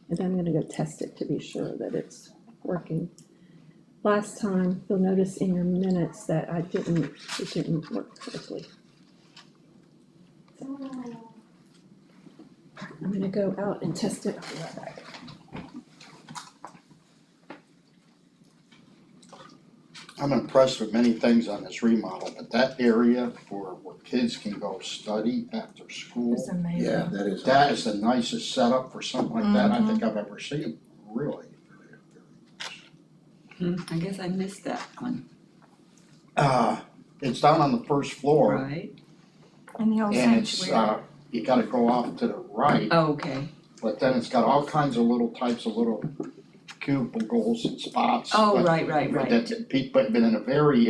And I'm gonna go test it to be sure that it's working. Last time, you'll notice in your minutes that it didn't work correctly. I'm gonna go out and test it. I'll be right back. I'm impressed with many things on this remodel, but that area for where kids can go study after school, It's amazing. Yeah, that is. that is the nicest setup for something like that I think I've ever seen, really. I guess I missed that one, It's down on the first floor, right? And the old and it's, sanctuary. you gotta go off to the right, Oh, okay. but then it's got all kinds of little types of little cubicles and spots. Oh, but- right. But in a very,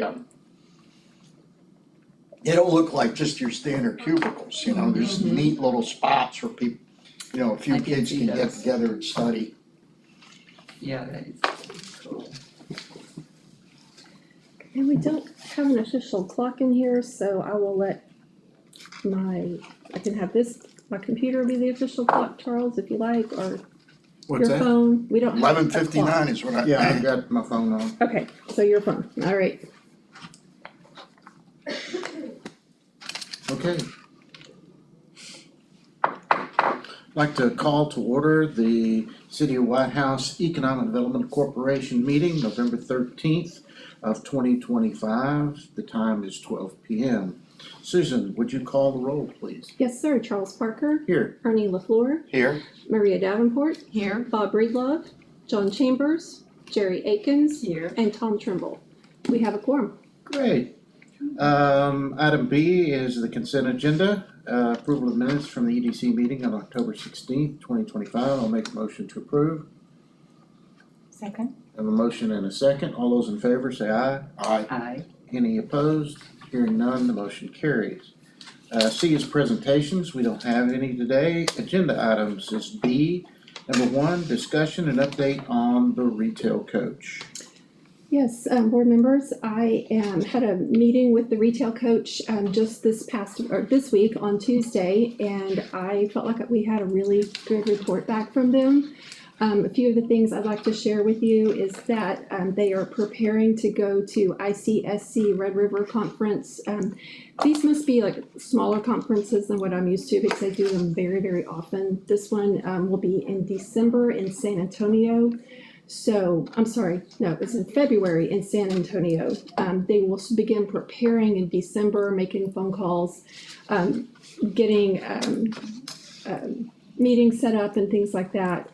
they don't look like just your standard cubicles, you know, there's Mhm. neat little spots where people, you know, a few I can kids see can get those. together and study. Yeah, that is cool. And we don't have an official clock in here, so I will let I can have my computer be the official clock, Charles, if you like, or What's your that? phone. We don't have a clock. 11:59 is what I. Yeah, I've got my phone on. Okay, so your phone, all right. Okay. I'd like to call to order the City of White House Economic Development Corporation meeting, November 13th of 2025. The time is 12 p.m. Susan, would you call the roll, please? Yes, sir. Charles Parker, Here. Ernie LaFleur, Here, Maria Davenport, Here. Bob Breedlove, John Chambers, Jerry Akins, Here. and Tom Trimble. We have a quorum. Great. Item B is the consent agenda, approval of minutes from the EDC meeting on October 16th, 2025. I'll make a motion to approve. Second. I have a motion and a second. All those in favor say aye. Aye. Any opposed? Hearing none, the motion carries. C is presentations. We don't have any today. Agenda items is B. Number 1, discussion and update on the retail coach. Yes, board members, I had a meeting with the retail coach just this week on Tuesday, and I felt like we had a really good report back from them. A few of the things I'd like to share with you is that they are preparing to go to ICSC Red River Conference. These must be like smaller conferences than what I'm used to because I do them very, very often. This one will be in December in San Antonio. So, I'm sorry, no, it's in February in San Antonio. They will begin preparing in December, making phone calls, getting meetings set up and things like that.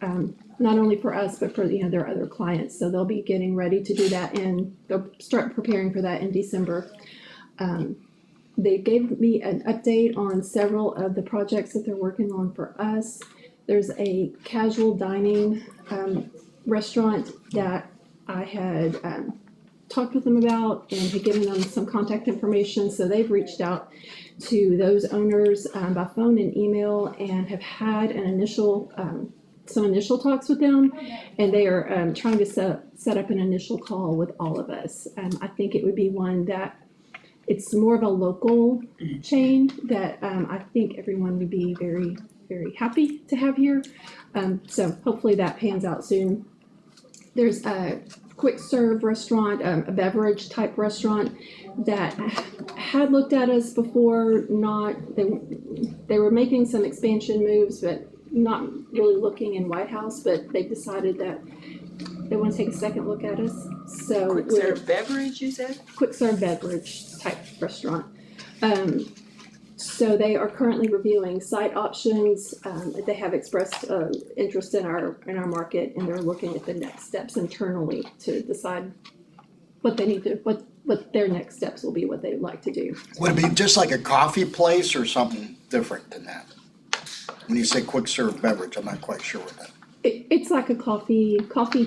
Not only for us, but for their other clients. So they'll be getting ready to do that, and they'll start preparing for that in December. They gave me an update on several of the projects that they're working on for us. There's a casual dining restaurant that I had talked with them about and had given them some contact information. So they've reached out to those owners by phone and email and have had some initial talks with them, and they are trying to set up an initial call with all of us. I think it would be one that it's more of a local chain that I think everyone would be very, very happy to have here. So hopefully that pans out soon. There's a quick serve restaurant, a beverage type restaurant that had looked at us before. They were making some expansion moves, but not really looking in White House, but they decided that they want to take a second look at us. So Quick serve beverage, you said? quick serve beverage type restaurant. So they are currently reviewing site options. They have expressed interest in our market, and they're looking at the next steps internally to decide what they need to what their next steps will be, what they'd like to do. would it be just like a coffee place or something different than that? When you say quick serve beverage, I'm not quite sure what that, It's like a coffee,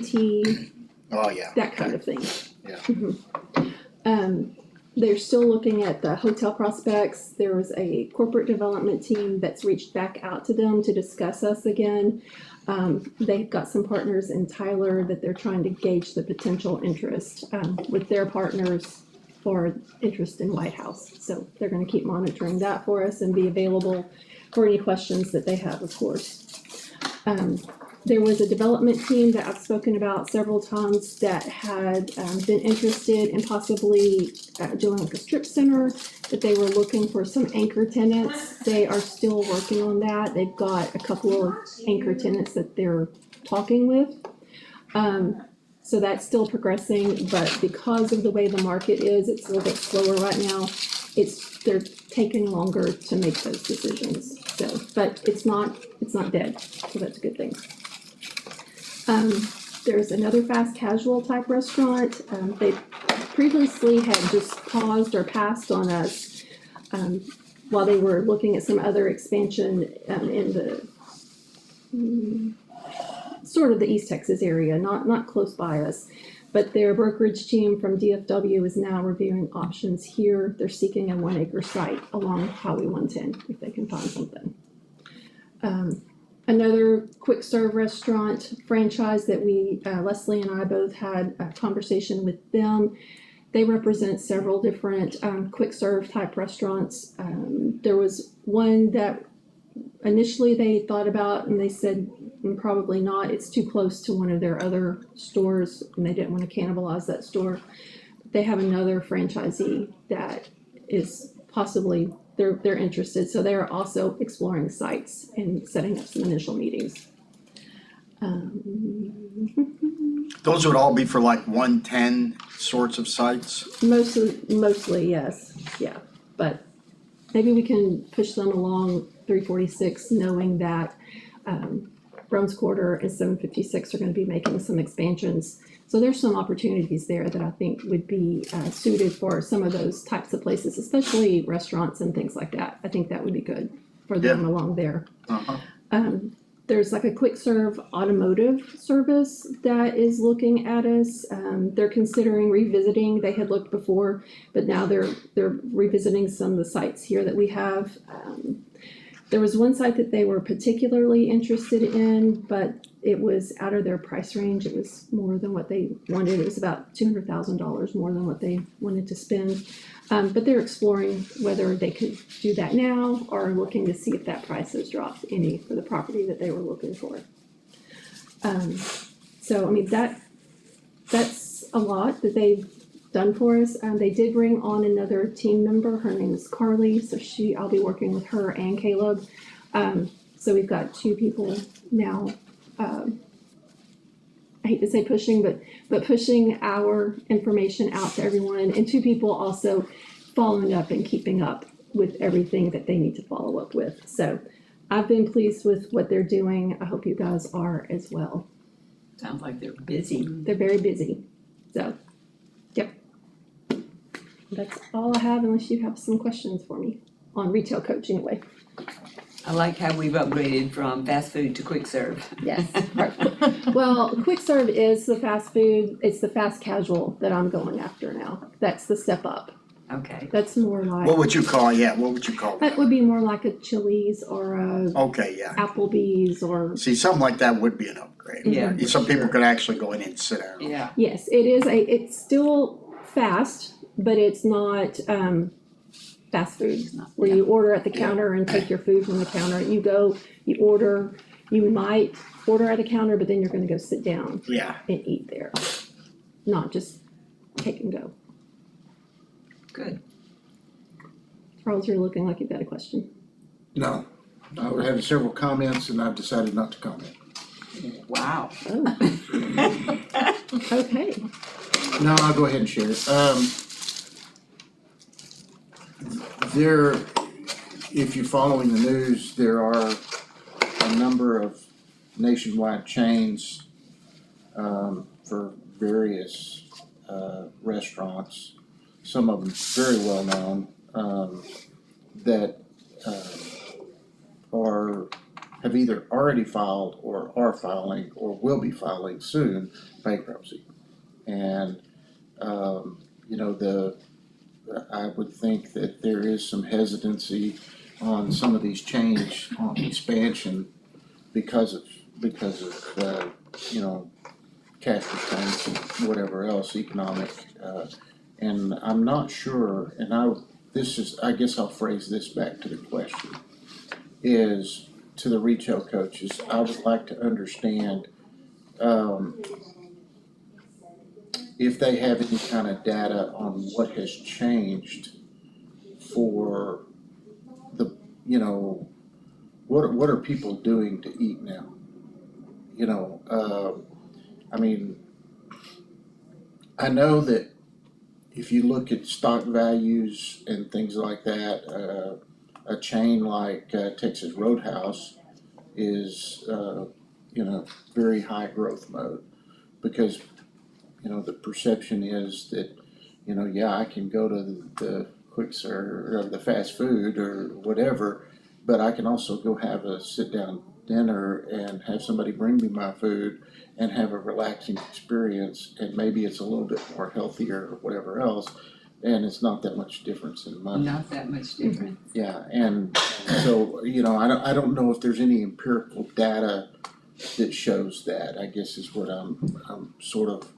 tea, oh, yeah. that kind of thing. Yeah. They're still looking at the hotel prospects. There was a corporate development team that's reached back out to them to discuss us again. They've got some partners in Tyler that they're trying to gauge the potential interest with their partners for interest in White House. So they're going to keep monitoring that for us and be available for any questions that they have, of course. there was a development team that I've spoken about several times that had been interested in possibly doing like a strip center, that they were looking for some anchor tenants. They are still working on that. They've got a couple of anchor tenants that they're talking with. So that's still progressing, but because of the way the market is, it's a little bit slower right now. They're taking longer to make those decisions. So, but it's not dead, so that's a good thing. There's another fast casual type restaurant. They previously had just paused or passed on us while they were looking at some other expansion in the sort of the East Texas area, not close by us. But their brokerage team from DFW is now reviewing options here. They're seeking a 1 acre site along Highway 110 if they can find something. Another quick serve restaurant franchise that Leslie and I both had a conversation with them. They represent several different quick serve type restaurants. There was one that initially they thought about and they said probably not. It's too close to one of their other stores and they didn't want to cannibalize that store. They have another franchisee that is possibly they're interested, so they're also exploring sites and setting up some initial meetings. Those would all be for like 110 sorts of sites? Mostly, yes, yeah, but maybe we can push them along 346, knowing that Brown's Quarter and 756 are gonna be making some expansions. So there's some opportunities there that I think would be suited for some of those types of places, especially restaurants and things like that. I think that would be good for them along there. There's like a quick serve automotive service that is looking at us. They're considering revisiting. They had looked before, but now they're revisiting some of the sites here that we have. There was one site that they were particularly interested in, but it was out of their price range. It was more than what they wanted. It was about $200,000 more than what they wanted to spend. But they're exploring whether they could do that now or looking to see if that price has dropped any for the property that they were looking for. So, I mean, that's a lot that they've done for us. They did bring on another team member. Her name is Carly, so I'll be working with her and Caleb. So we've got 2 people now. I hate to say pushing, but pushing our information out to everyone, and 2 people also following up and keeping up with everything that they need to follow up with. So I've been pleased with what they're doing. I hope you guys are as well. Sounds like they're busy. They're very busy. So, yep. That's all I have, unless you have some questions for me on retail coach anyway. I like how we've upgraded from fast food to quick serve. Yes. Right. Well, quick serve is the fast food. It's the fast casual that I'm going after now. That's the step up. Okay. That's more like. What would you call That that? would be more like a Chili's or a Okay, yeah. Applebee's or. See, something like that would be an upgrade. Yeah. Some people could actually go in and sit down. Yeah. Yes, it's still fast, but it's not fast food where you order at the counter and take your food from the counter. You go, you order, you might order at the counter, but then you're gonna go sit down Yeah. and eat there. Not just take and go. Good. Charles, you're looking like you've got a question. No, I had several comments and I've decided not to comment. Wow. Oh. Okay. No, I'll go ahead and share it. If you're following the news, there are a number of nationwide chains for various restaurants, some of them very well known, that have either already filed or are filing or will be filing soon bankruptcy. And I would think that there is some hesitancy on some of these chains on expansion because of cash restraints and whatever else economic. And I'm not sure, and I guess I'll phrase this back to the question, is to the retail coaches, I would like to understand, if they have any kind of data on what has changed for the, what are people doing to eat now? I mean, I know that if you look at stock values and things like that, a chain like Texas Roadhouse is, very high growth mode because, the perception is that, yeah, I can go to the quicks or the fast food or whatever, but I can also go have a sit down dinner and have somebody bring me my food and have a relaxing experience, and maybe it's a little bit more healthier or whatever else, and it's not that much difference in money. Not that much different. Yeah, and so, I don't know if there's any empirical data that shows that, I guess is what I'm sort of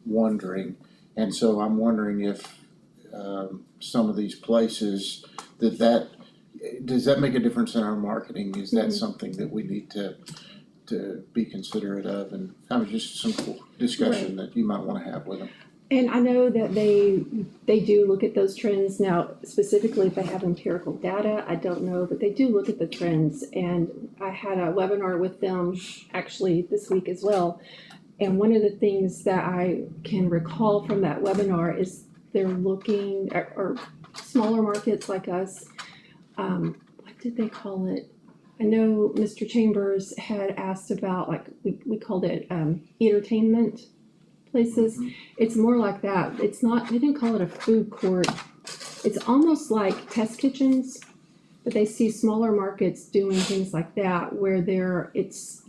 wondering. And so I'm wondering if some of these places does that make a difference in our marketing? Is that something that we need to be considerate of, and kind of just some cool discussion that you might wanna have with them? And I know that they do look at those trends. Now, specifically if they have empirical data, I don't know, but they do look at the trends. And I had a webinar with them actually this week as well. And one of the things that I can recall from that webinar is they're looking at, or smaller markets like us, what did they call it? I know Mr. Chambers had asked about, like, we called it entertainment places. It's more like that. It's not, they didn't call it a food court. It's almost like test kitchens, but they see smaller markets doing things like that where it's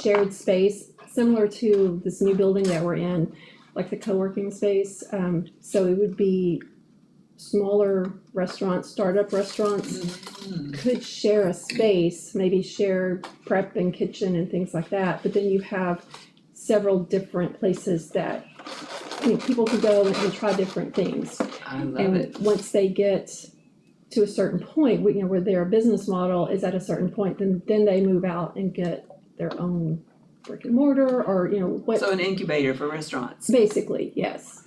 shared space, similar to this new building that we're in, like the co-working space. So it would be smaller restaurants, startup restaurants could share a space, maybe share prep and kitchen and things like that. But then you have several different places that people can go and try different things. I love And it. once they get to a certain point, where their business model is at a certain point, then they move out and get their own brick and mortar, or what. So an incubator for restaurants. Basically, yes.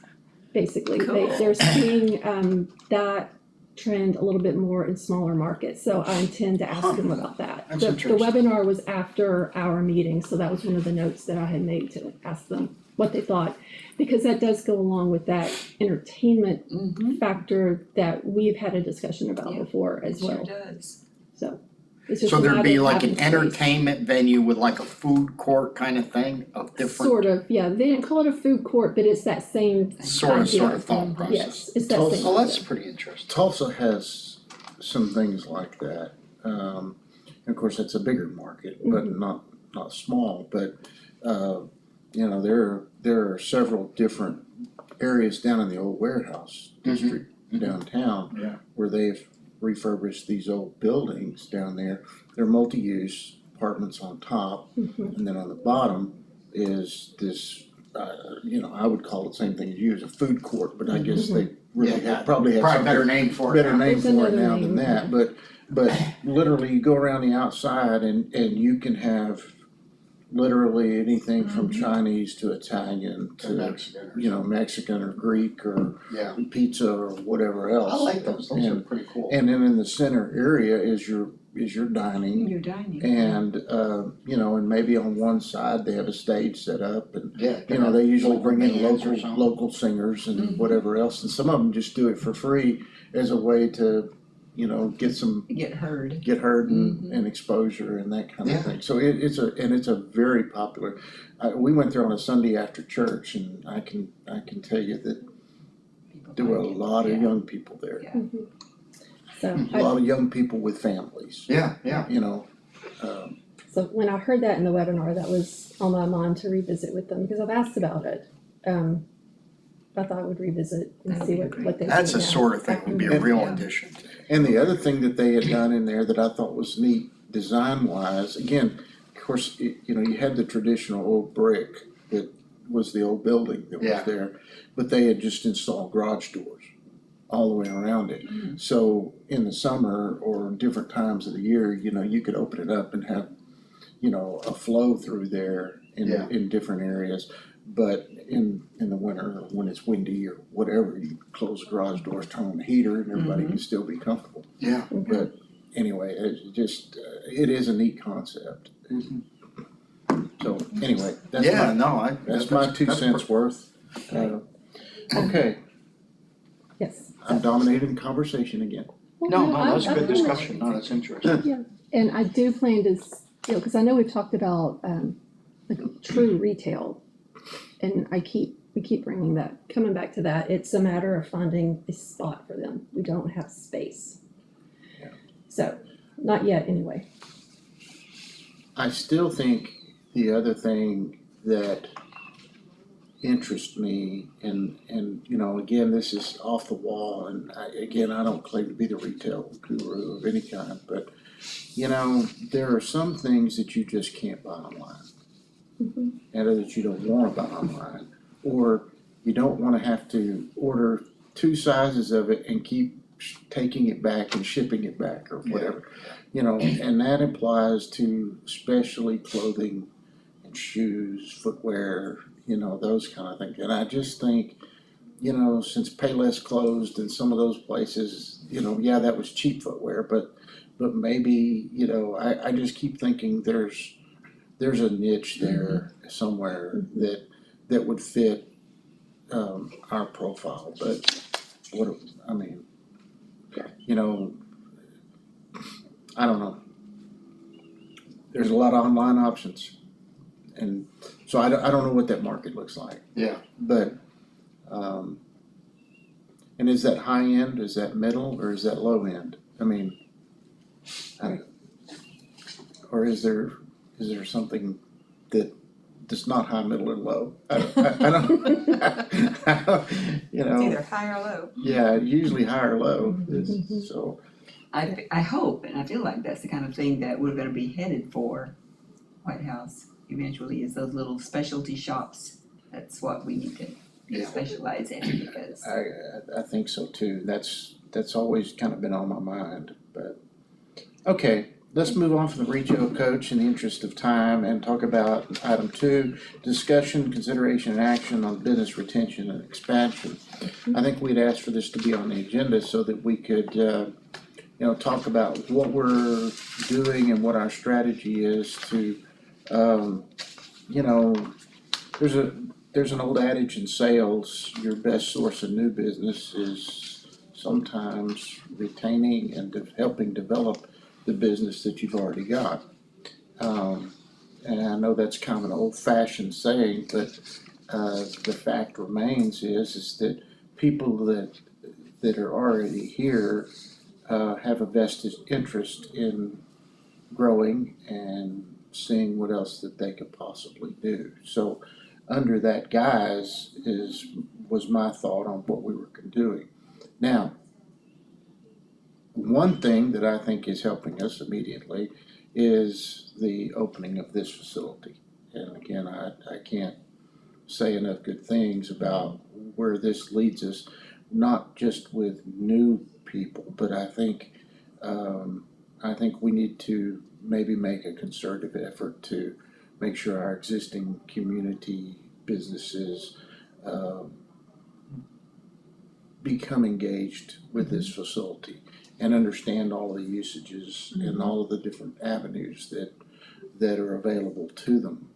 Basically, Cool. they're seeing that trend a little bit more in smaller markets. So I intend to ask them about that. That's The interesting. webinar was after our meeting, so that was one of the notes that I had made to ask them what they thought, because that does go along with that entertainment factor that we've had a discussion about Yeah, before as It sure well. does. So it's just So a there'd be matter of like having an space. entertainment venue with like a food court kind of thing of different. Sort of, yeah. They didn't call it a food court, but it's that same Sort idea. of thought process. Yes, it's that Tulsa- same. Well, that's idea. pretty interesting. Tulsa has some things like that. And of course, it's a bigger market, but not small. But there are several different areas down in the old warehouse district downtown Yeah. where they've refurbished these old buildings down there. They're multi-use apartments on top, and then on the bottom is this. I would call it the same thing as you, as a food court, but I guess they really probably have Probably a something better name for it. better now. name There's for it another now name, than that, but literally you go around the outside and you can have literally anything from Chinese to Italian To to, Mexican or Mexican or Greek or Yeah. pizza or whatever else. I like those. Those are pretty cool. And then in the center area is your dining. You're dining. And and maybe on one side they have a stage set up, and Yeah. they usually Local bring in bands or something. local singers and whatever else, and some of them just do it for free as a way to get Get heard. and exposure and that kind Yeah. of thing. So it's a very popular. We went there on a Sunday after church, and I can tell you that People there were a like it. lot of Yeah. young people there. Yeah. So A lot of young people with families. Yeah, yeah. So when I heard that in the webinar, that was on my mind to revisit with them, because I've asked about it. I thought I would revisit and That'd see be what great. they do That's the now. sort of thing would be a real Yeah. addition. And the other thing that they had done in there that I thought was neat design wise, again, of course, you had the traditional old brick that was the old building that Yeah. was there, but they had just installed garage doors. all the way around it. So in the summer or different times of the year, you could open it up and have, a flow through there Yeah. in different areas. But in the winter, when it's windy or whatever, you close the garage doors, turn on the heater, and everybody can still be comfortable. Yeah. But anyway, it is a neat concept. So anyway, that's Yeah, my, no, that's my 2 cents worth. Okay, Yes. I'm dominating the conversation again. No, that's a I good pretty much- discussion, no, that's interesting. And I do plan to, because I know we've talked about, like true retail. And we keep coming back to that. It's a matter of finding a spot for them. We don't have space. Yeah. So, not yet anyway. I still think the other thing that interests me, and again, this is off the wall, and I don't claim to be the retail guru of any kind, but there are some things that you just can't buy online, and that you don't want to buy online, or you don't want to have to order 2 sizes of it and keep taking it back and shipping it back or whatever. And that applies to especially clothing and shoes, footwear, those kind of things. And I just think, since Payless closed and some of those places, that was cheap footwear, but maybe, I just keep thinking there's a niche there somewhere that would fit our profile, but I don't know. There's a lot of online options, and so I don't know what that market looks like. Yeah. But, and is that high end, is that middle, or is that low end? Or is there something that's not high, middle, or low? I don't, It's either high or low. Yeah, usually high or low, so. I hope, and I feel like that's the kind of thing that we're gonna be headed for, White House eventually, is those little specialty shops. That's what we need to specialize in, because I think so too. That's always kind of been on my mind, but, okay, let's move on from the retail coach in the interest of time and talk about item 2, discussion, consideration, and action on business retention and expansion. I think we'd asked for this to be on the agenda so that we could, talk about what we're doing and what our strategy is to, there's an old adage in sales, your best source of new business is sometimes retaining and helping develop the business that you've already got. And I know that's kind of an old-fashioned saying, but the fact remains is that people that are already here have a vested interest in growing and seeing what else that they could possibly do. So under that guise was my thought on what we were doing. Now, one thing that I think is helping us immediately is the opening of this facility. And again, I can't say enough good things about where this leads us, not just with new people, but I think we need to maybe make a concerted effort to make sure our existing community businesses become engaged with this facility and understand all the usages and all of the different avenues that are available to them.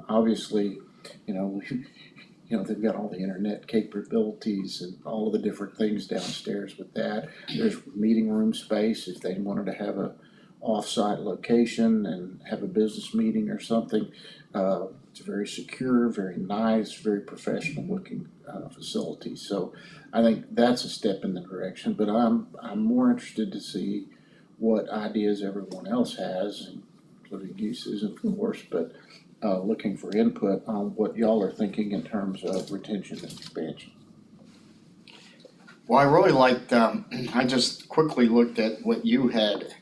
Obviously, they've got all the internet capabilities and all of the different things downstairs with that. There's meeting room space if they wanted to have a off-site location and have a business meeting or something. It's a very secure, very nice, very professional looking facility. So I think that's a step in the direction, but I'm more interested to see what ideas everyone else has, including uses of course, but looking for input on what y'all are thinking in terms of retention and expansion. Well, I really liked, I just quickly looked at what you had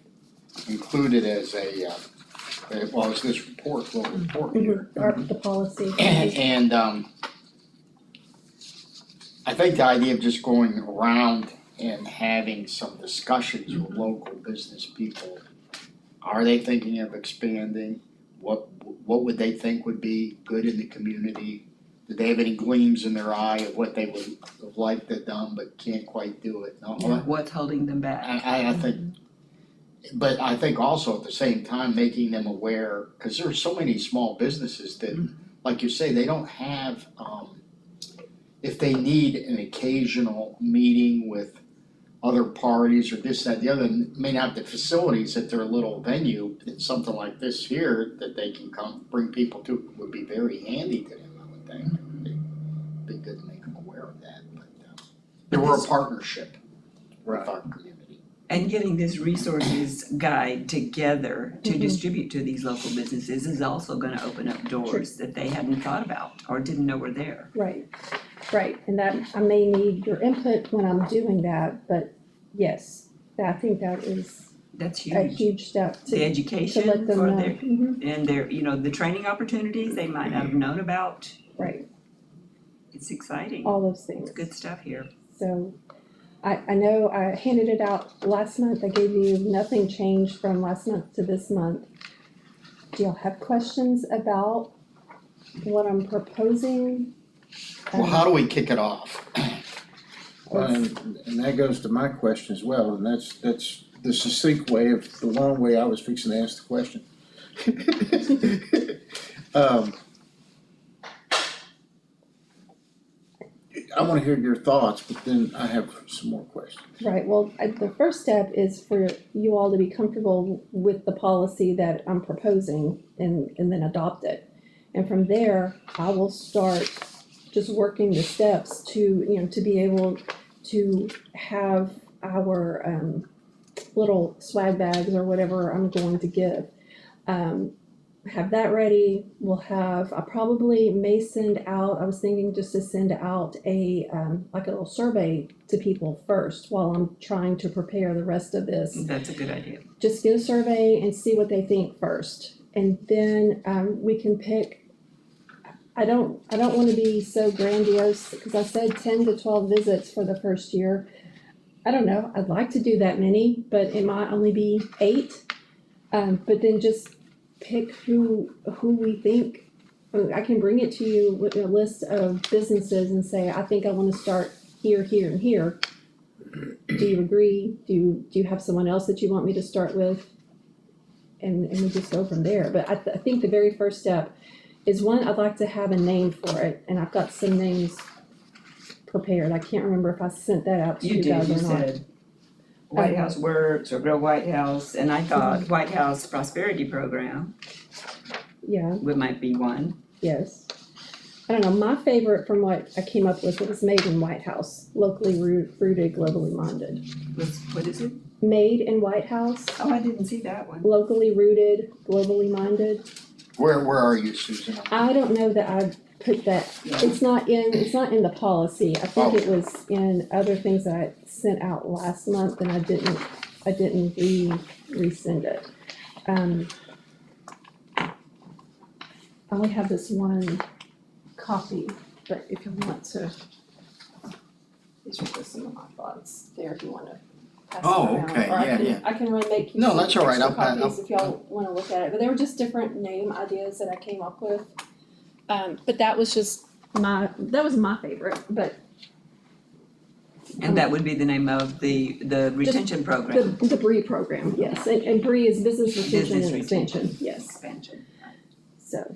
included as it's this little report here. The policy. And I think the idea of just going around and having some discussions with local business people. Are they thinking of expanding? What would they think would be good in the community? Do they have any gleams in their eye of what they would have liked to done but can't quite do it? No, What's holding them back? I think, but I think also at the same time, making them aware, cause there are so many small businesses that, like you say, they don't have, if they need an occasional meeting with other parties or this, that, the other, may not have the facilities at their little venue, it's something like this here that they can come, bring people to, would be very handy to them, I would think. It'd be good to make them aware of that, but, there were a partnership with our community. And getting this resources guide together to Mhm. distribute to these local businesses is also gonna open up doors that they hadn't thought about or didn't know were there. Right, right, and that, I may need your input when I'm doing that, but yes, I think that is That's a huge. huge step The to education let them for know. their, Mhm. and their, the training opportunities they might not have known about. Right, It's exciting. all those things. It's good stuff here. So, I know I handed it out last month, I gave you, nothing changed from last month to this month. Do y'all have questions about what I'm proposing? Well, how do we kick it off? And that goes to my question as well, and that's the succinct way of the long way I was fixing to ask the question. I wanna hear your thoughts, but then I have some more questions. Right, well, the first step is for you all to be comfortable with the policy that I'm proposing and then adopt it. And from there, I will start just working the steps to, to be able to have our, little swag bags or whatever I'm going to give. Have that ready, I probably may send out, I was thinking just to send out like a little survey to people first while I'm trying to prepare the rest of this. That's a good idea. Just get a survey and see what they think first. And then, we can pick, I don't wanna be so grandiose, because I said 10 to 12 visits for the first year. I don't know, I'd like to do that many, but it might only be 8. But then just pick who we think, I can bring it to you with a list of businesses and say, I think I wanna start here, here, and here. Do you agree? Do you have someone else that you want me to start with? And we just go from there, but I think the very first step is one, I'd like to have a name for it, and I've got some names prepared, I can't remember if I sent that out to you guys or not. You said White House Works or Real White House, and I thought White House Prosperity Program Yeah, might be one. yes. I don't know, my favorite from what I came up with was Made in White House, locally rooted, globally minded. What is it? Made in White House, Oh, I didn't see that one. locally rooted, globally minded. Where are you, Susan? I don't know that I put that, it's not in the policy, I think it was in other things that I sent out last month and I didn't resend it. I only have this one copy, but if you want to, these are just some of my thoughts there if you wanna pass it Oh, around. okay, Or I yeah, can- yeah. I can really make you No, some that's all right. extra I'll- copies if y'all wanna look at it, but they were just different name ideas that I came up with. But that was just that was my favorite, but And that would be the name of the retention program. the BRE program, yes, and BRE is business retention Business and expansion, retention. yes, Expansion. so.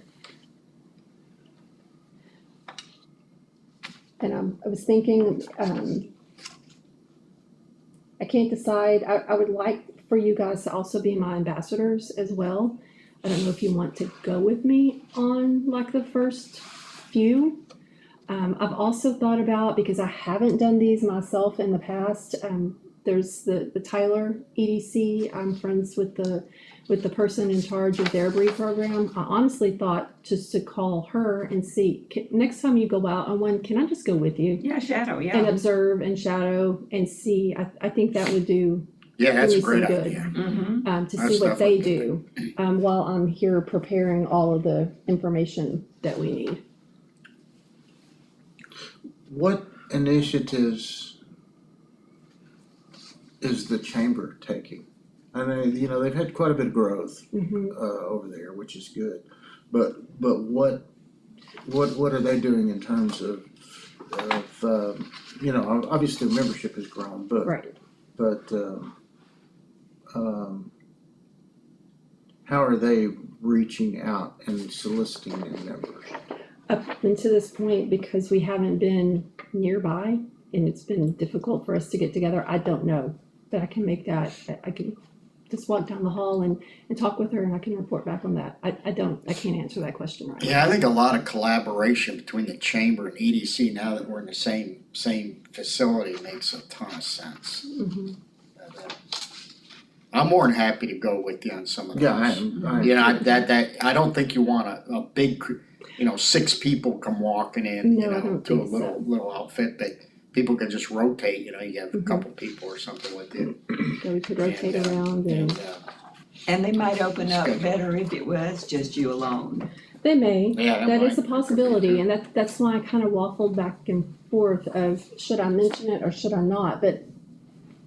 And I was thinking, I can't decide, I would like for you guys to also be my ambassadors as well. I don't know if you want to go with me on like the first few. I've also thought about, because I haven't done these myself in the past, there's the Tyler EDC, I'm friends with the person in charge of their BRE program. I honestly thought just to call her and see, next time you go out on one, can I just go with you? Yeah, shadow, yeah. And observe and shadow and see, I think that would do Yeah, that's a really great some good. idea. Mm-hmm. To That's see what they definitely do, while I'm here preparing all of the information that we need. What initiatives is the chamber taking? I mean, you know, they've had quite a bit of growth over there, which is good. But what are they doing in terms of you know, obviously membership has grown, but Right. how are they reaching out and soliciting new members? Up until this point, because we haven't been nearby and it's been difficult for us to get together, I don't know. But I can make that, I can just walk down the hall and talk with her and I can report back on that. I can't answer that question right now. Yeah, I think a lot of collaboration between the chamber and EDC now that we're in the same facility makes a ton of sense. I'm more than happy to go with you on some of those. Yeah, I am. You know, I don't think you want a big, you know, 6 people come walking in, you No, I know, don't to a think so. little outfit, but people can just rotate, you know, you have a couple people or something with you. So we could rotate around and And they might open up Schedule. better if it was just you alone. they may. Yeah, That is a might. possibility, and that's why I kind of waffled back and forth of should I mention it or should I not? But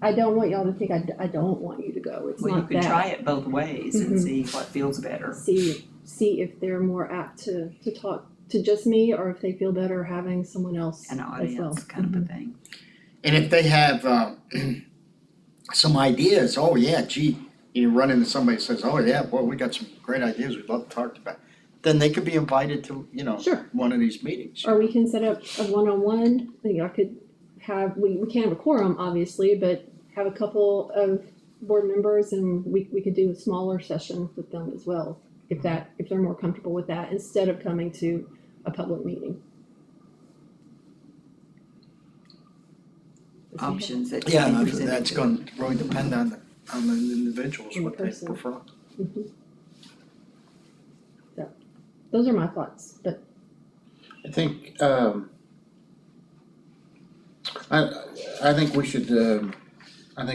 I don't want y'all to think I don't want you to go. It's Well, you not can that. try it both ways and see what feels better. See if they're more apt to talk to just me or if they feel better having someone else An as well. audience kind of a thing. And if they have some ideas, oh yeah, gee, you run into somebody who says, oh yeah, well, we got some great ideas we'd love to talk about, then they could be invited to, you know, Sure. one of these meetings. Or we can set up a one-on-one. I think I could have we can't have a quorum obviously, but have a couple of board members and we could do a smaller session with them as well if they're more comfortable with that instead of coming to a public meeting. Options that you Yeah, can that's, present. that's gonna really depend on the individuals, On the what they person. prefer. So, those are my thoughts, but I think I think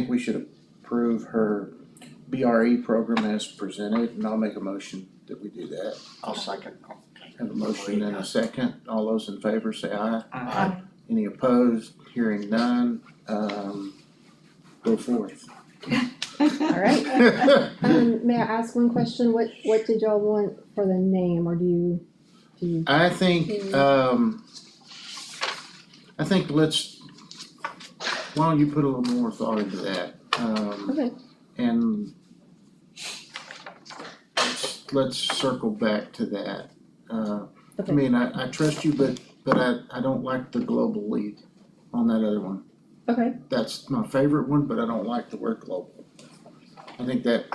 we should approve her BRE program as presented, and I'll make a motion that we do that. I'll second. Have a motion and a second. All those in favor say aye. Aye. Any opposed? Hearing none. Go forth. all right. May I ask one question? What did y'all want for the name, or do you? I think let's, why don't you put a little more thought into that? Okay. And let's circle back to that. I Okay. mean, I trust you, but I don't like the global lead on that other one. Okay. That's my favorite one, but I don't like the word global. I think that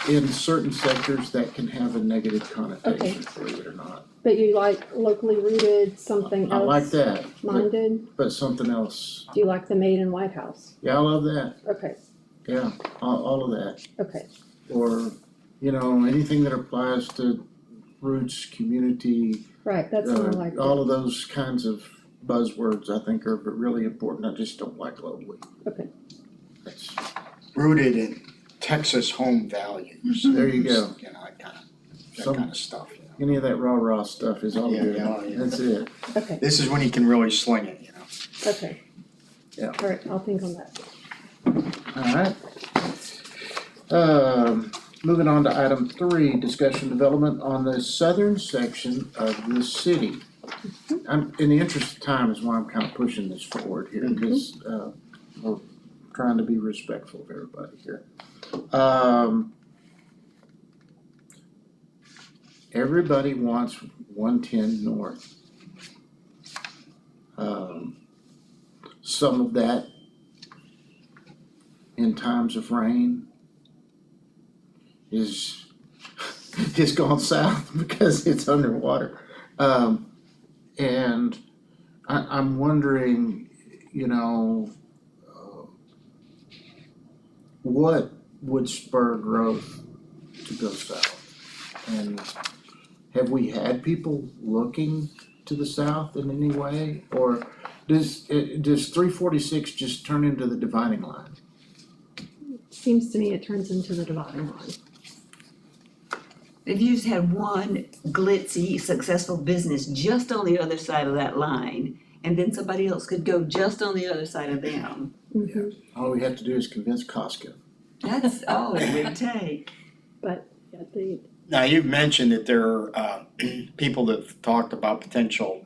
in certain sectors that can have a negative connotation, believe it or not. But you like locally rooted, something I else like that, minded? but something else. Do you like the Made in White House? Yeah, I love that. Okay. Yeah, all of that. Okay. Or, you know, anything that applies to roots, community, Right. That's what I like. all of those kinds of buzzwords I think are really important. I just don't like globally. Okay. That's, Rooted in Texas home values. there you go. You know, that Some- kind of stuff, you know. Any of that rah-rah stuff is all Yeah, good. yeah. That's it. Okay. This is when you can really sling it, you know. Okay. Yeah. All right. I'll think on that. Alright. Moving on to item 3, discussion development on the southern section of the city. In the interest of time is why I'm kind of pushing this forward here, because we're trying to be respectful of everybody here. Everybody wants 110 north. Some of that in times of rain is gone south because it's underwater. And I'm wondering, you know, what would spur growth to go south? And have we had people looking to the south in any way? Or does 346 just turn into the dividing line? Seems to me it turns into the dividing line. If you just had one glitzy, successful business just on the other side of that line, and then somebody else could go just on the other side of them. Mhm. All we have to do is convince Costco. That's all it would take. But, yeah, they, Now, you've mentioned that there are people that have talked about potential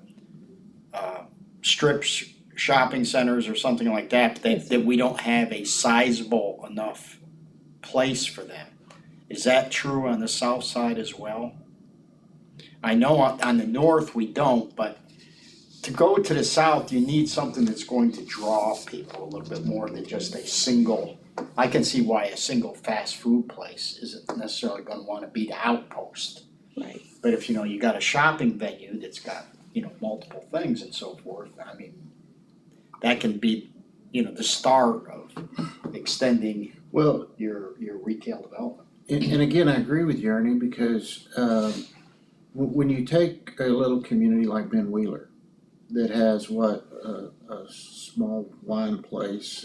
shopping centers or something like that, that we don't have a sizable enough place for them. Is that true on the south side as well? I know on the north we don't, but to go to the south, you need something that's going to draw people a little bit more than just a single. I can see why a single fast food place isn't necessarily gonna wanna be the outpost. right, But if, you got a shopping venue that's got, multiple things and so forth, I mean, that can be, the start of extending Well, your retail development. and again, I agree with you, Ernie, because when you take a little community like Ben Wheeler that has a small wine place,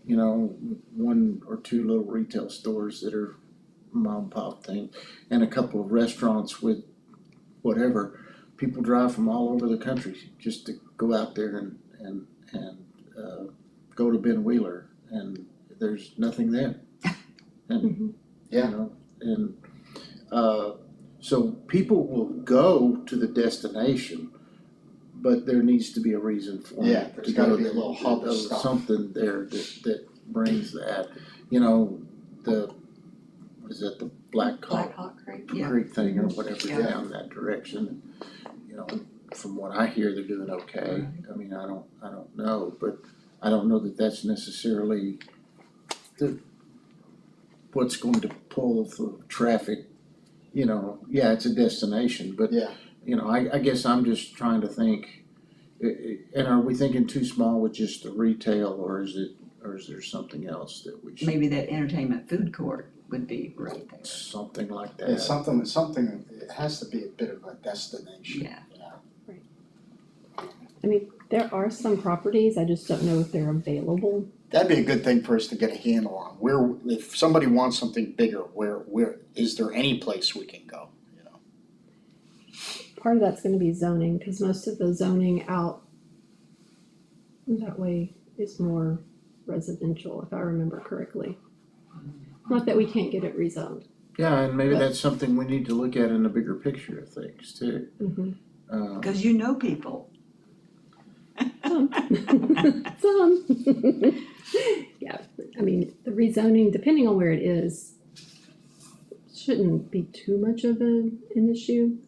one or two little retail stores that are mom and pop thing, and a couple of restaurants with whatever, people drive from all over the country just to go out there and go to Ben Wheeler, and there's nothing there. And Yeah. so people will go to the destination, but there needs to be a reason for Yeah, it there's to gotta go be a there. little hub of There's stuff. something there that brings that, is it the Black Black Hawk Hawk Creek. Yeah. Creek thing or whatever Yeah. down that direction? From what I hear, they're doing okay. I mean, I don't know, but I don't know that that's necessarily what's going to pull the traffic. Yeah, it's a destination, but Yeah. I guess I'm just trying to think, and are we thinking too small with just the retail, or is there something else that we should, Maybe that entertainment food court would be right there. something like Yeah, that? something, it has to be a bit of a destination. Yeah. I mean, there are some properties, I just don't know if they're available. That'd be a good thing for us to get a handle on, where, if somebody wants something bigger, where, is there any place we can go, Part of that's gonna be zoning, cause most of the zoning out that way is more residential, if I remember correctly. Not that we can't get it rezoned. Yeah, and maybe But- that's something we need to look at in the bigger picture of things too. Mhm. Cause you know people. Some. Some. Yeah, I mean, the rezoning, depending on where it is, shouldn't be too much of an issue.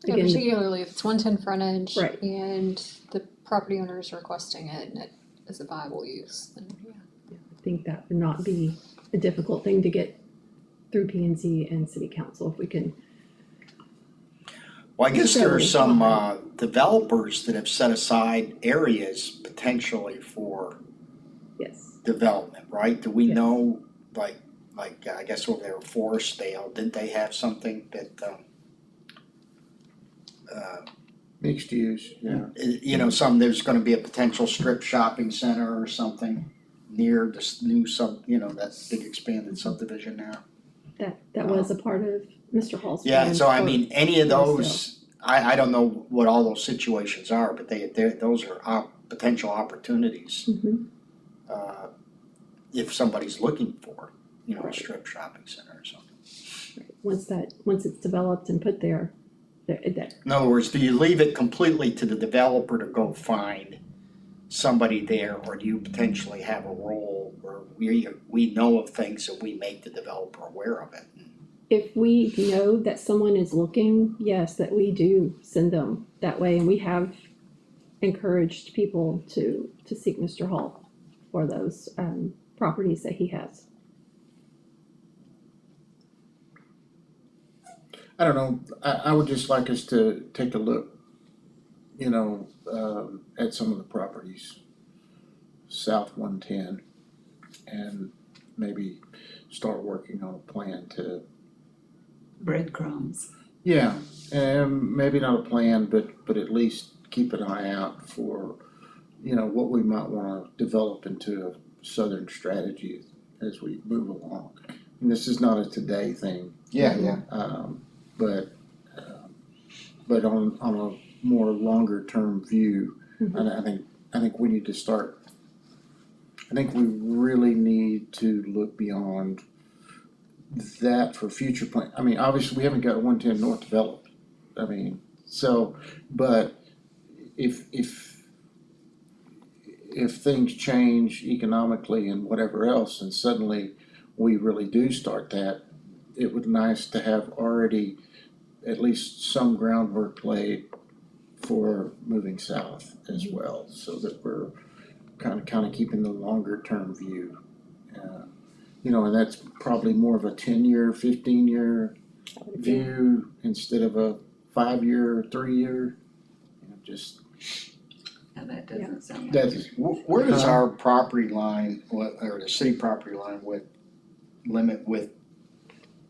Yeah, Again, particularly if it's 110 frontage Right. and the property owner is requesting it and it is a viable use, then yeah. I think that would not be a difficult thing to get through P and Z and city council if we can. Well, I guess there are So, some developers that have set aside areas potentially for Yes, development, right? Do we Yes. know, like, I guess over there, Forestdale, didn't they have something that, Mixed use, yeah. there's gonna be a potential strip shopping center or something near this new that big expanded subdivision now? that was a part of Mr. Hall's Yeah, plan so I for- mean, any of those, I don't know what all those situations are, but those are potential opportunities. Mhm. If somebody's looking for, a Right. strip shopping center or something. Once it's developed and put there, that, In other words, do you leave it completely to the developer to go find somebody there, or do you potentially have a role where we know of things that we make the developer aware of it? if we know that someone is looking, yes, that we do send them that way, and we have encouraged people to seek Mr. Hall for those properties that he has. I don't know, I would just like us to take a look, at some of the properties, South 110, and maybe start working on a plan to, Breadcrumbs. yeah, maybe not a plan, but at least keep an eye out for, what we might wanna develop into a southern strategy as we move along. And this is not a today thing, Yeah. but on a more longer term view, And I think we need to start, I think we really need to look beyond that for future plan. I mean, obviously, we haven't got 110 North developed. I mean, so, but if things change economically and whatever else, and suddenly we really do start that, it would be nice to have already at least some groundwork laid for moving south as well, so that we're kind of keeping the longer term view. You know, and that's probably more of a 10-year, 15-year view instead of a 5-year, 3-year. You know, just Now that doesn't sound like. that's Where does our property line, or the city property line limit with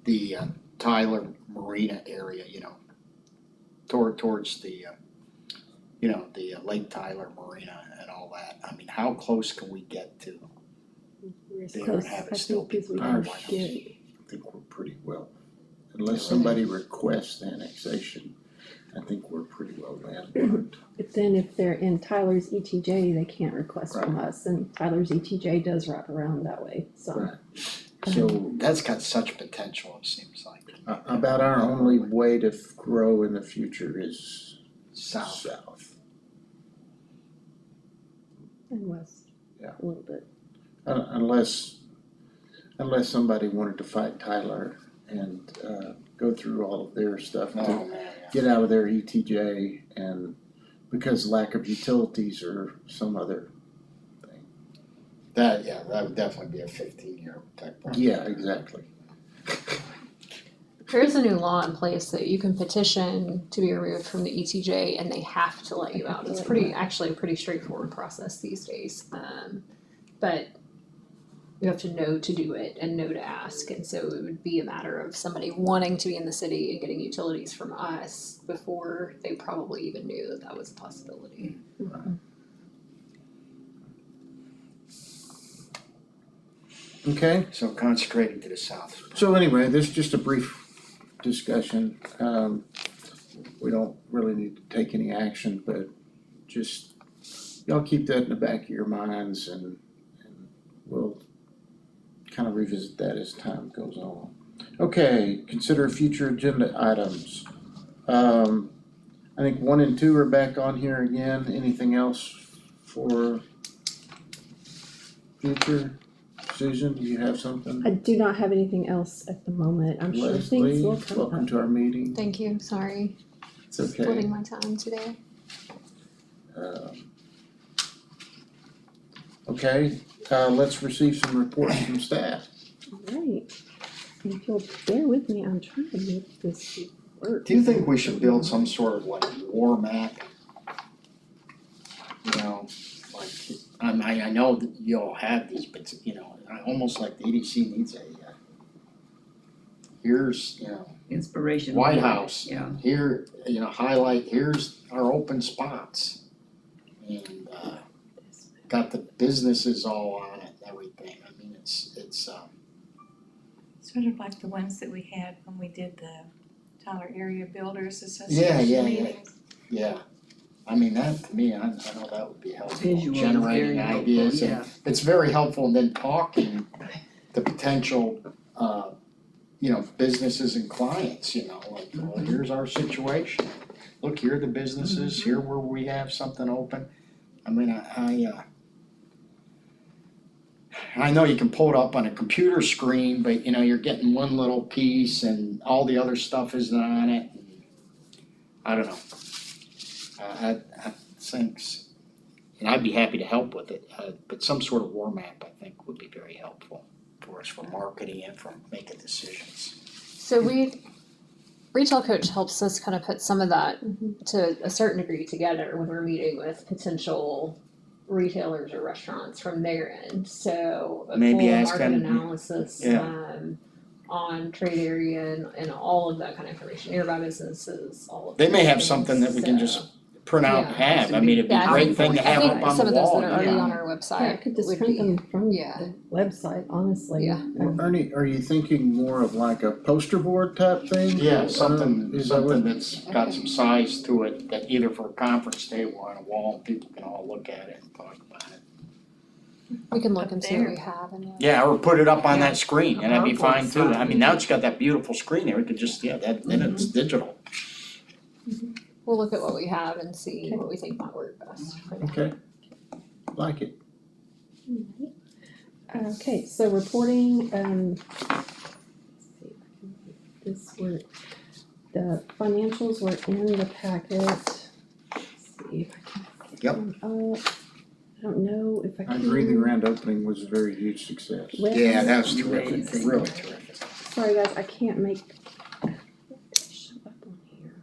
the Tyler Marina area, you know? Towards the, you know, the Lake Tyler Marina and all that. I mean, how close can we get to? We're as They close, don't have it I still think, as we be can White House. get. I think we're pretty well, unless somebody requests annexation, I think we're pretty well landlocked. But then if they're in Tyler's ETJ, they can't request from us, and Tyler's ETJ does wrap around that way, so. Right. So That's got such potential, it seems like. about our only way to grow in the future is South. south. And west. Yeah. A little bit. Unless somebody wanted to fight Tyler and go through all of their stuff Oh, to man, yeah. get out of their ETJ, and because lack of utilities or some other thing. That would definitely be a 15-year type project. Yeah, exactly. There's a new law in place that you can petition to be removed from the ETJ and they have to let you out. It's actually a pretty straightforward process these days. But you have to know to do it and know to ask. And so it would be a matter of somebody wanting to be in the city and getting utilities from us before they probably even knew that that was a possibility. Okay, So concentrating to the south. so anyway, this is just a brief discussion. We don't really need to take any action, but just, y'all keep that in the back of your minds, and we'll kind of revisit that as time goes on. Okay, consider future agenda items. I think 1 and 2 are back on here again. Anything else for future? Susan, do you have something? I do not have anything else at the moment. I'm sure things Leslie, will come welcome up. to our meeting. Thank you, sorry. It's okay. Splitting my time today. Okay, let's receive some reports from staff. Right. And if you'll bear with me, I'm trying to make this work. Do you think we should build some sort of like war map? You know, like, I know that you all have these, but you know, almost like the EDC needs a, here's, you know, Inspiration. White House. Yeah. here, you know, highlight, here's our open spots. And, got the businesses all on it and everything. I mean, it's Sort of like the ones that we had when we did the Tyler Area Builders Yeah, Association yeah. meetings. yeah. I mean, that to me, I know that would be helpful, Visual is generating very helpful, ideas. And yeah. it's very helpful, and then talking to potential, you know, businesses and clients, you know, like, well, here's our situation. Look, here are the businesses, here where we have something open. I mean, I know you can pull it up on a computer screen, but you know, you're getting one little piece and all the other stuff isn't on it. I don't know. I think, and I'd be happy to help with it, but some sort of war map, I think, would be very helpful for us, for marketing and for making decisions. So Retail Coach helps us kind of put some of that to a certain degree together when we're meeting with potential retailers or restaurants from their end. So a Maybe full ask market them- analysis on trade area and all of that kind of information, nearby businesses, all of that. They may have something that we can just print out and Yeah. have, I mean, it'd be a Yeah, I great think- thing to have I up think on the some of those wall, that are already yeah. on our Yeah, I website could just would print be, them from yeah. the website, honestly. Yeah. Well, Ernie, are you thinking more of like a poster board type thing? Yeah, something, Is that something what- that's got some size to it, that either for a conference table or on a wall, people can all look at it and talk about it. We can look and see what There. we have and. Yeah, or put it up on Yeah. that screen, and that'd be A fine PowerPoint's too, I fine. mean, now it's got that beautiful screen there, we could just, yeah, then it's digital. We'll look at what we have and see Okay. what we think might work best for that. Okay, like it. Okay, so reporting, let's see if I can make this work. The financials were in the packet. Let's see if I can get Yep. them up. I don't know if I I can. agree the grand opening was a very huge success. Well, Yeah, that was terrific, Amazing. really terrific. Sorry guys, I can't make show up on here.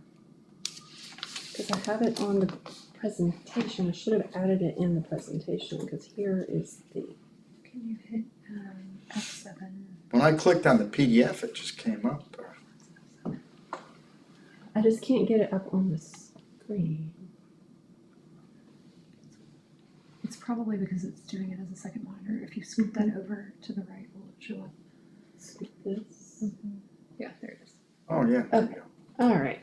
Cause I have it on the presentation, I should have added it in the presentation, cause here is the, Can you hit, F7? When I clicked on the PDF, it just came up. I just can't get it up on the screen. It's probably because it's doing it as a second monitor. If you scoop that over to the right, will it show up? Scoop this. Yeah, there it is. Oh, yeah, there you go. Alright,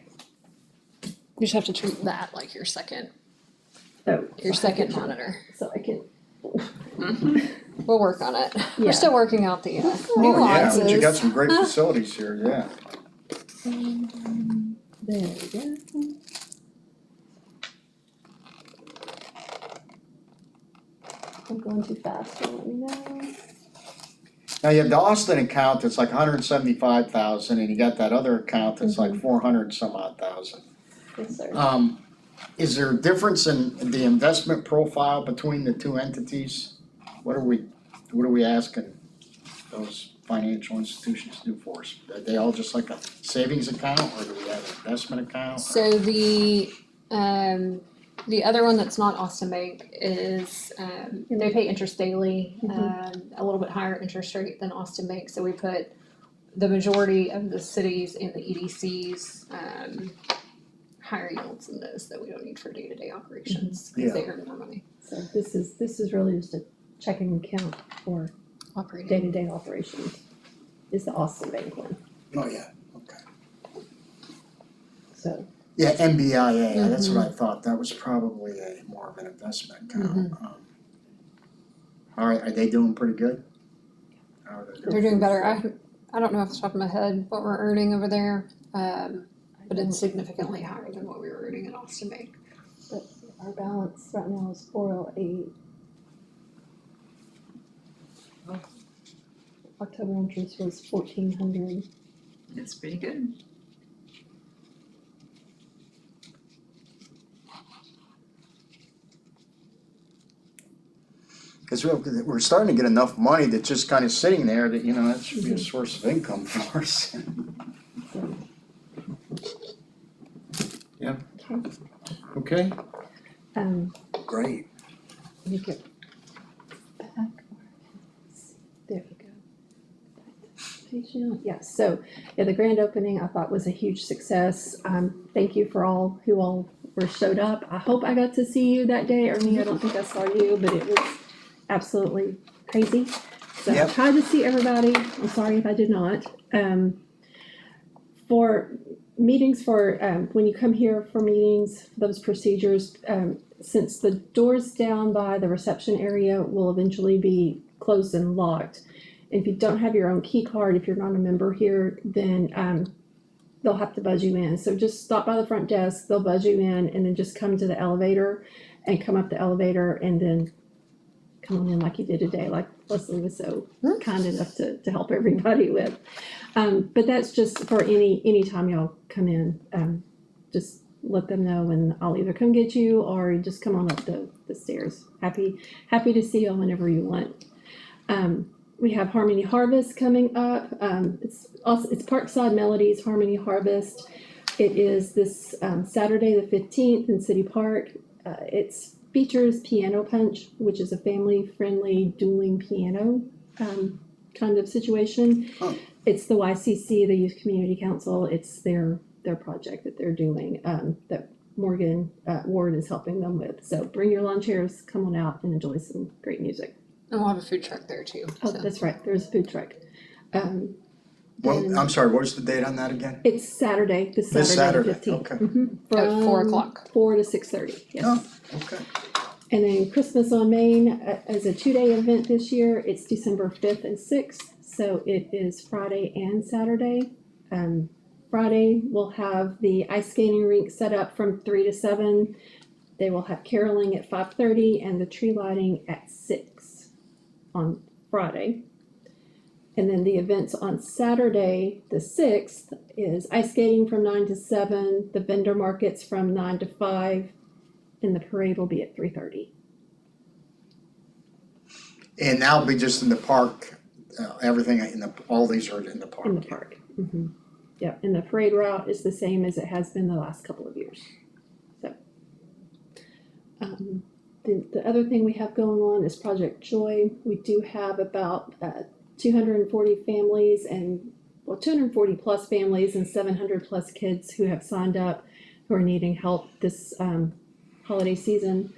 You just have to treat that like your second so. second monitor. So I can, We'll work on it. Yeah. We're still working out the Oh, yeah, nuances. but you got some great facilities here, yeah. there we go. I'm going too fast, so let me know. Now, you have the Austin account that's like 175,000, and you got that other account that's like 400 some odd thousand. Yes, sir. Is there a difference in the investment profile between the two entities? What are we asking those financial institutions to do for us? Are they all just like a savings account, or do we have an investment account? So the other one that's not Austin Bank is, they pay interest daily, a little bit higher interest rate than Austin Bank, so we put the majority of the cities in the EDCs, higher yields than those that we don't need for day-to-day operations, because they earn more money So this is really just a checking account for operating. day-to-day operations, is the Austin Bank one, Oh, yeah, okay. so. Yeah, MBIA, that's what I thought, that was probably more of an investment account. All right, are they doing pretty good? How are they They're doing better. I don't know off the top of my head what we're earning over there, but it's significantly higher than what we were earning at Austin Bank. But our balance right now is 408. October interest was 1,400. That's pretty good. Cause we're starting to get enough money that's just kind of sitting there that, you know, that should be a source of income for us. So, Okay, Great. let me get back. There we go. Patient, yeah, so, yeah, the grand opening I thought was a huge success. Thank you for all who all showed up. I hope I got to see you that day, Ernie, I don't think I saw you, but it was absolutely crazy. So I Yep. tried to see everybody, I'm sorry if I did not. For meetings, when you come here for meetings, those procedures, since the doors down by the reception area will eventually be closed and locked. If you don't have your own key card, if you're not a member here, then they'll have to buzz you in. So just stop by the front desk, they'll buzz you in, and then just come to the elevator and come up the elevator and then come on in like you did today, like Leslie was so kind enough to help everybody with. But that's just for any time y'all come in, just let them know and I'll either come get you or just come on up the stairs. Happy to see y'all whenever you want. We have Harmony Harvest coming up. It's Parkside Melodies Harmony Harvest. It is this Saturday the 15th in City Park. It features Piano Punch, which is a family-friendly dueling piano kind of situation. Oh. It's the YCC, the Youth Community Council. It's their project that they're doing that Morgan Ward is helping them with. So bring your lawn chairs, come on out and enjoy some great music. And we'll have a food truck there too. Oh, So. that's right, there's a food truck. Well, Then- I'm sorry, what's the date on that again? It's Saturday, this This Saturday, the Saturday, 15th. okay. At 4 o'clock. 4 to 6:30, yes. Oh, okay. And then Christmas on Main as a 2-day event this year, it's December 5th and 6th, so it is Friday and Saturday. Friday, we'll have the ice skating rink set up from 3 to 7. They will have caroling at 5:30 and the tree lighting at 6 on Friday. And then the events on Saturday, the 6th, is ice skating from 9 to 7, the vendor markets from 9 to 5, and the parade will be at 3:30. And that'll be just in the park, everything all these are in the park. In the park. Yeah, and the parade route is the same as it has been the last couple of years. So, the other thing we have going on is Project Joy. We do have about 240 families and 240 plus families and 700 plus kids who have signed up who are needing help this holiday season.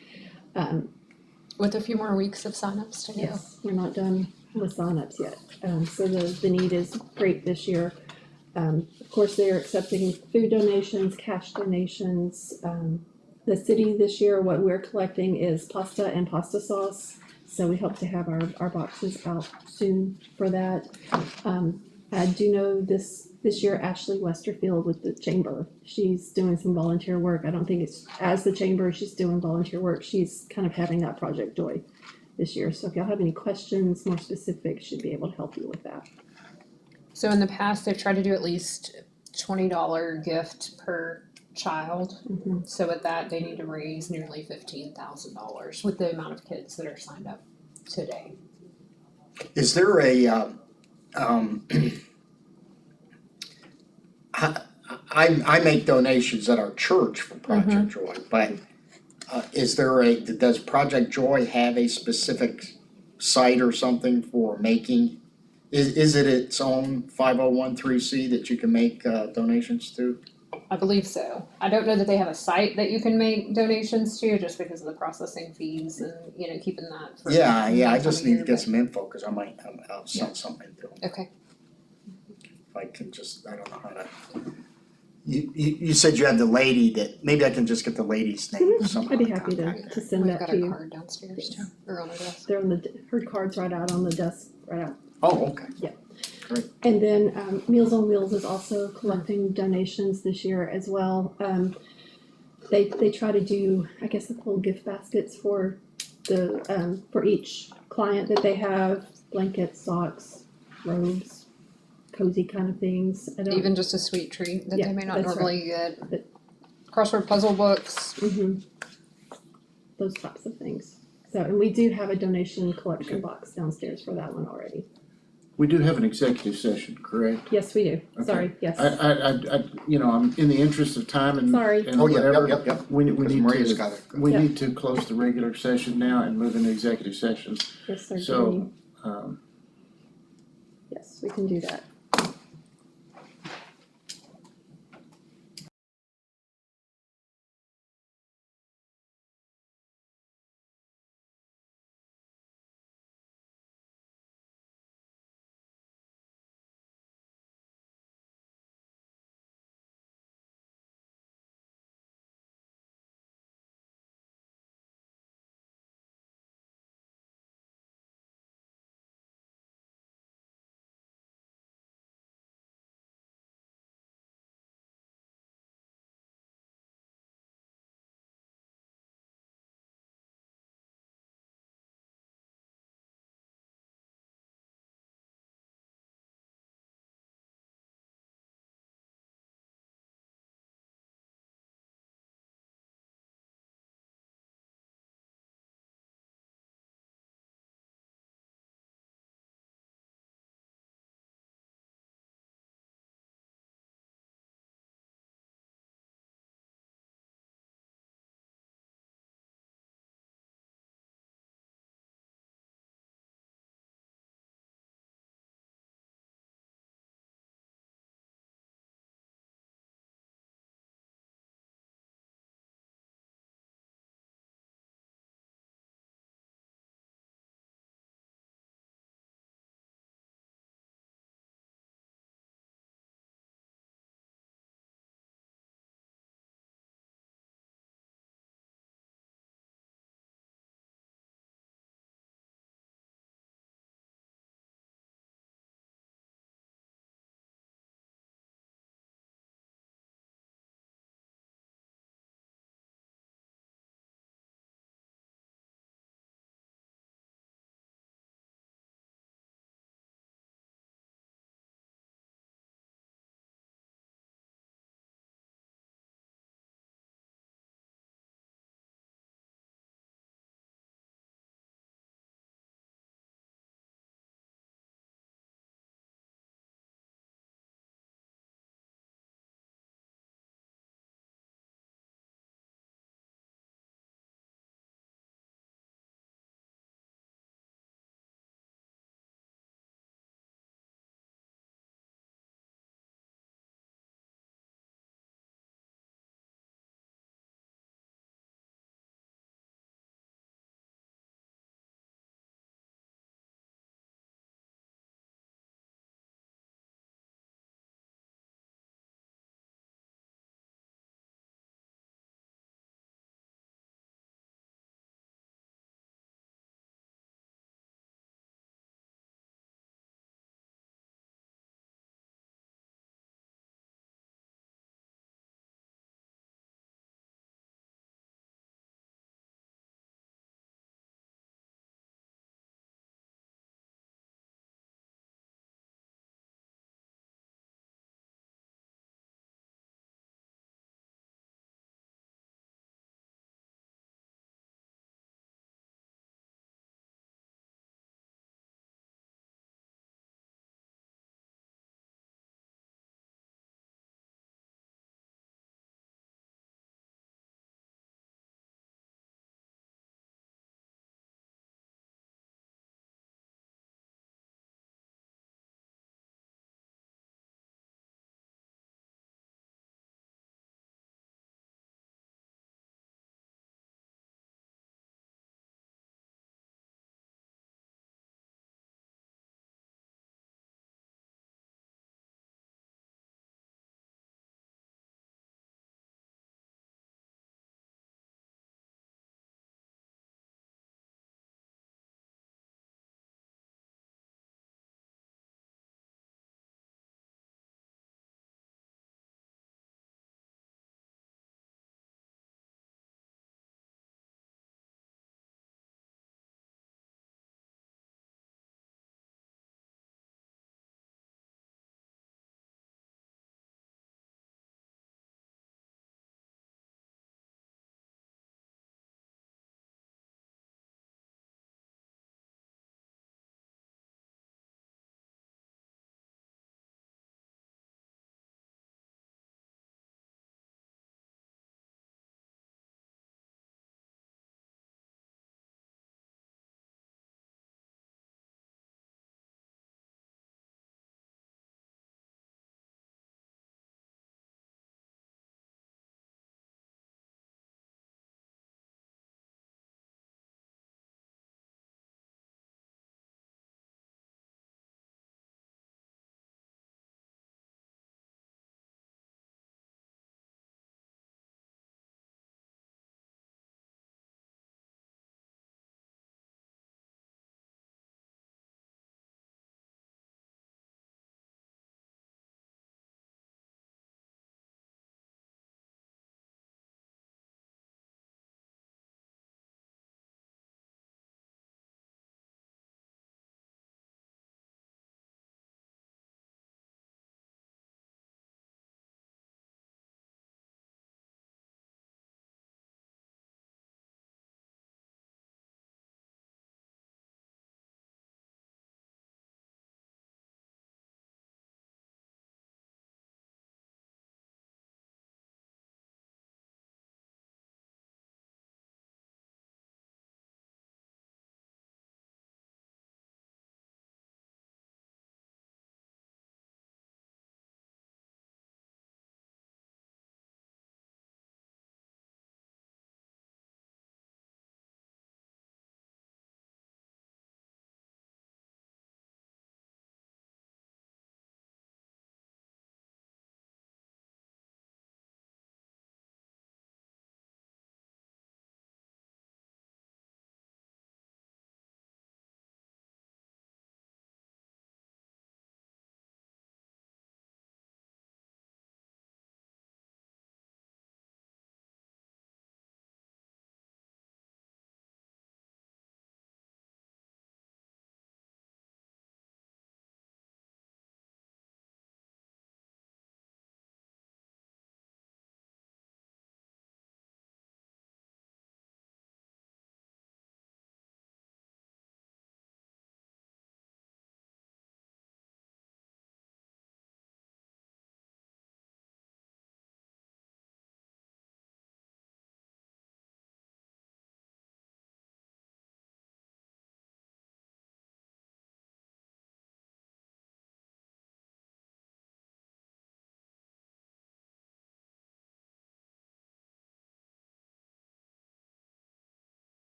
With a few more weeks of signups to go. Yes, we're not done with signups yet. So the need is great this year. Of course, they are accepting food donations, cash donations. The city this year, what we're collecting is pasta and pasta sauce. So we hope to have our boxes out soon for that. I do know this year Ashley Westerfield with the chamber, she's doing some volunteer work. I don't think it's as the chamber, she's doing volunteer work. She's kind of having that Project Joy this year. So if y'all have any questions, more specific, she'd be able to help you with that. So in the past, they've tried to do at least $20 gift per child. Mhm. So with that, they need to raise nearly $15,000 with the amount of kids that are signed up today. Is there a, I make donations at our church for Project Joy, but is there does Project Joy have a specific site or something for making? Is it its own 501(c) that you can make donations to? I believe so. I don't know that they have a site that you can make donations to just because of the processing fees and, keeping that for. Yeah, I that just time of need to year, get some info, cause I'll send something to them. but- Okay. If I can just, I don't know how to. You said you had the lady that, maybe I can just get the lady's name or something. I'd be happy to send We've that got to a you. card downstairs too, or on our desk. They're on her card's right out on the desk, right out. Oh, okay. And then Meals on Wheels is also collecting donations this year as well. They try to do, I guess, the whole gift baskets for for each client that they have, blankets, socks, robes, cozy kind of things. I don't. Even just a sweet treat that Yeah, they may not that's normally get. But- Crossword puzzle books. Mhm. Those types of things. So, and we do have a donation collection box downstairs for that one already. We do have an executive session, correct? Yes, we do. Okay. Sorry, yes. I'm in the interest of time and Sorry. and Oh, yeah, whatever. yep. We Because need Maria's to, got it. we Yeah. need to close the regular session now and move into executive session. Yes, sir. So, Yes, we can do that.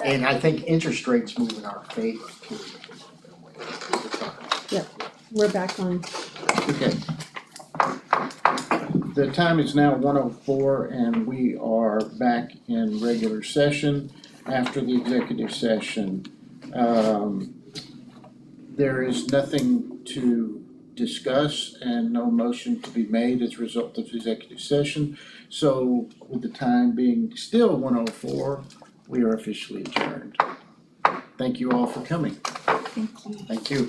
And I think interest rates move in our favor too. We're back on. Okay. The time is now 1:04 and we are back in regular session after the executive session. There is nothing to discuss and no motion to be made as a result of the executive session. So with the time being still 1:04, we are officially adjourned. Thank you all for coming. Thank you. Thank you.